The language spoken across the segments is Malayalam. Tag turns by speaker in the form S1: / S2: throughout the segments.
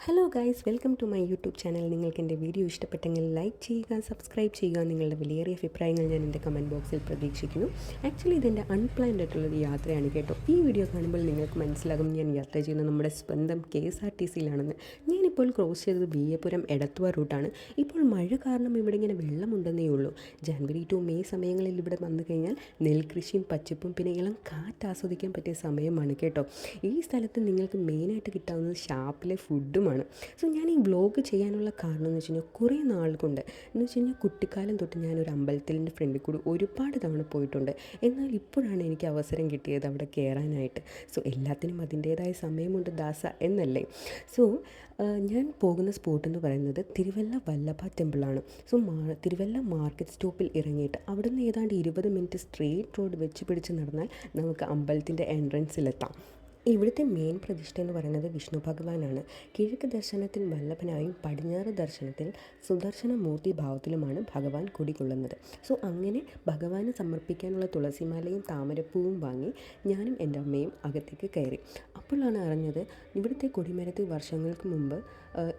S1: Hello guys, welcome to my YouTube channel. നിങ്ങൾക്ക് എൻ്റെ വീഡിയോ ഇഷ്ടപ്പെട്ടെങ്കിൽ ലൈക്ക് ചെയ്യുക, സബ്സ്ക്രൈബ് ചെയ്യുക. നിങ്ങളുടെ വിലയേറിയ അഭിപ്രായങ്ങൾ ഞാൻ എൻ്റെ കമൻറ്റ് ബോക്സിൽ പ്രതീക്ഷിക്കുന്നു. ആക്ച്വലി ഇതെൻ്റെ അൺപ്ലാൻഡ് ആയിട്ടുള്ളൊരു യാത്രയാണ് കേട്ടോ. ഈ വീഡിയോ കാണുമ്പോൾ നിങ്ങൾക്ക് മനസ്സിലാകും ഞാൻ യാത്ര ചെയ്യുന്നത് നമ്മുടെ സ്വന്തം KSRTCയിലാണെന്ന്. ഞാനിപ്പോൾ ക്രോസ് ചെയ്തത് വിയ്യപുരം എടത്വ റൂട്ടാണ്. ഇപ്പോൾ മഴ കാരണം ഇവിടെ ഇങ്ങനെ വെള്ളമുണ്ടെന്നേ ഉള്ളൂ. ജനുവരി ടു മെയ് സമയങ്ങളിൽ ഇവിടെ വന്നു കഴിഞ്ഞാൽ നെൽകൃഷിയും പച്ചപ്പും പിന്നെ ഇളം കാറ്റ് ആസ്വദിക്കാൻ പറ്റിയ സമയമാണ് കേട്ടോ. ഈ സ്ഥലത്ത് നിങ്ങൾക്ക് മെയിനായിട്ട് കിട്ടാവുന്നത് ഷാപ്പിലെ ഫുഡുമാണ്. സോ ഞാൻ ഈ വ്ളോഗ് ചെയ്യാനുള്ള കാരണം എന്ന് വെച്ച് കഴിഞ്ഞാൽ കുറേ നാൾ കൊണ്ട് എന്ന് വെച്ച് കഴിഞ്ഞാൽ കുട്ടിക്കാലം തൊട്ട് ഞാനൊരു അമ്പലത്തിൻ്റെ ഫ്രണ്ടിൽ കൂടി ഒരുപാട് തവണ പോയിട്ടുണ്ട്. എന്നാൽ ഇപ്പോഴാണ് എനിക്ക് അവസരം കിട്ടിയത് അവിടെ കയറാനായിട്ട്. സോ എല്ലാത്തിനും അതിൻ്റേതായ സമയമുണ്ട് ദാസ എന്നല്ലേ. സോ ഞാൻ പോകുന്ന സ്പോട്ട് എന്ന് പറയുന്നത് തിരുവല്ല വല്ലഭ ടെമ്പിളാണ്. സോ തിരുവല്ല മാർക്കറ്റ് സ്റ്റോപ്പിൽ ഇറങ്ങിയിട്ട് അവിടുന്ന് ഏതാണ്ട് 20 മിനിറ്റ് സ്ട്രെയിറ്റ് റോഡ് വെച്ച് പിടിച്ച് നടന്നാൽ നമുക്ക് അമ്പലത്തിൻ്റെ എൻട്രൻസിലെത്താം. ഇവിടുത്തെ മെയിൻ പ്രതിഷ്ഠ എന്ന് പറയുന്നത് വിഷ്ണു ഭഗവാനാണ്. കിഴക്ക് ദർശനത്തിൽ വല്ലഭനായും പടിഞ്ഞാറ് ദർശനത്തിൽ സുദർശനമൂർത്തി ഭാവത്തിലുമാണ് ഭഗവാൻ കുടികൊള്ളുന്നത്. സോ അങ്ങനെ ഭഗവാന് സമർപ്പിക്കാനുള്ള തുളസിമാലയും താമരപ്പൂവും വാങ്ങി ഞാനും എൻ്റെ അമ്മയും അകത്തേക്ക് കയറി. അപ്പോഴാണ് അറിഞ്ഞത് ഇവിടുത്തെ കൊടിമരത്തിൽ വർഷങ്ങൾക്ക് മുമ്പ്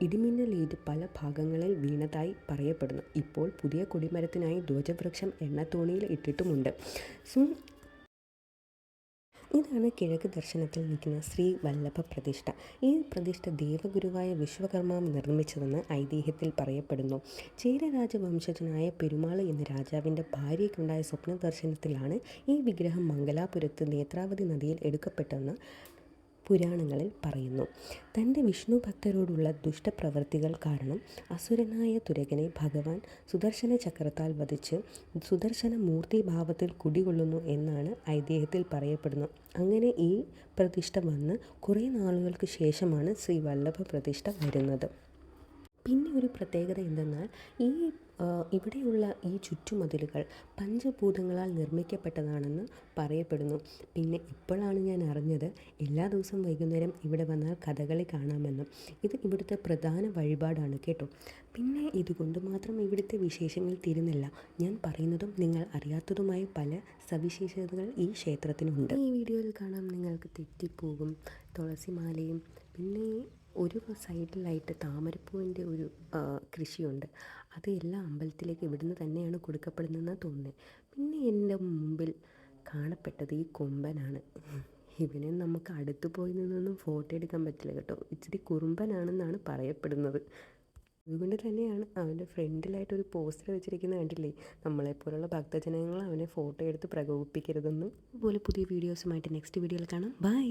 S1: ഇടിമിന്നലേറ്റ് പല ഭാഗങ്ങളിൽ വീണതായി പറയപ്പെടുന്നു. ഇപ്പോൾ പുതിയ കൊടിമരത്തിനായി ധ്വജവൃക്ഷം എണ്ണത്തോണിയിൽ ഇട്ടിട്ടുമുണ്ട്. സോ ഇതാണ് കിഴക്ക് ദർശനത്തിൽ നിൽക്കുന്ന ശ്രീ വല്ലഭ പ്രതിഷ്ഠ. ഈ പ്രതിഷ്ഠ ദേവഗുരുവായ വിശ്വകർമാവ് നിർമ്മിച്ചതെന്ന് ഐതിഹ്യത്തിൽ പറയപ്പെടുന്നു. ചേര രാജവംശജനായ പെരുമാൾ എന്ന രാജാവിൻ്റെ ഭാര്യയ്ക്കുണ്ടായ സ്വപ്ന ദർശനത്തിലാണ് ഈ വിഗ്രഹം മംഗലാപുരത്ത് നേത്രാവതി നദിയിൽ എടുക്കപ്പെട്ടതെന്ന് പുരാണങ്ങളിൽ പറയുന്നു. തൻ്റെ വിഷ്ണു ഭക്തരോടുള്ള ദുഷ്ടപ്രവൃത്തികൾ കാരണം അസുരനായ തുരകനെ ഭഗവാൻ സുദർശന ചക്രത്താൽ വധിച്ച് സുദർശന മൂർത്തിഭാവത്തിൽ കുടികൊള്ളുന്നു എന്നാണ് ഐതിഹ്യത്തിൽ പറയപ്പെടുന്നു. അങ്ങനെ ഈ പ്രതിഷ്ഠ വന്ന് കുറേ നാളുകൾക്ക് ശേഷമാണ് ശ്രീ വല്ലഭ പ്രതിഷ്ഠ വരുന്നത്. പിന്നെ ഒരു പ്രത്യേകത എന്തെന്നാൽ ഇവിടെയുള്ള ഈ ചുറ്റുമതിലുകൾ പഞ്ചഭൂതങ്ങളാൽ നിർമ്മിക്കപ്പെട്ടതാണെന്ന് പറയപ്പെടുന്നു. പിന്നെ ഇപ്പോഴാണ് ഞാൻ അറിഞ്ഞത് എല്ലാ ദിവസവും വൈകുന്നേരം ഇവിടെ വന്നാൽ കഥകളി കാണാമെന്നും. ഇത് ഇവിടുത്തെ പ്രധാന വഴിപാടാണ് കേട്ടോ. പിന്നെ ഇതുകൊണ്ട് മാത്രം ഇവിടുത്തെ വിശേഷങ്ങൾ തീരുന്നില്ല. ഞാൻ പറയുന്നതും നിങ്ങൾ അറിയാത്തതുമായ പല സവിശേഷതകൾ ഈ ക്ഷേത്രത്തിനുണ്ട്. ഈ വീഡിയോയിൽ കാണാം നിങ്ങൾക്ക് തെറ്റിപ്പോകും തുളസിമാലയും പിന്നെ ഒരു സൈഡിലായിട്ട് താമരപ്പൂവിൻ്റെ ഒരു കൃഷിയുണ്ട്. അത് എല്ലാ അമ്പലത്തിലേക്ക് ഇവിടുന്ന് തന്നെയാണ് കൊടുക്കപ്പെടുന്നതെന്ന് തോന്നുന്നത്. പിന്നെ എൻ്റെ മുമ്പിൽ കാണപ്പെട്ടത് ഈ കൊമ്പനാണ്. ഇവനെ നമുക്ക് അടുത്ത് പോയി നിന്നൊന്നും ഫോട്ടോ എടുക്കാൻ പറ്റില്ല കേട്ടോ. ഇച്ചിരി കുറുമ്പനാണെന്നാണ് പറയപ്പെടുന്നത്. അതുകൊണ്ട് തന്നെയാണ് അവൻ്റെ ഫ്രണ്ടിലായിട്ടൊരു പോസ്റ്റർ വെച്ചിരിക്കുന്നത് കണ്ടില്ലേ, നമ്മളെപ്പോലുള്ള ഭക്തജനങ്ങൾ അവനെ ഫോട്ടോ എടുത്ത് പ്രകോപിപ്പിക്കരുതെന്നും. അതുപോലെ പുതിയ വീഡിയോസുമായിട്ട് നെക്സ്റ്റ് വീഡിയോയിൽ കാണാം. ബൈ.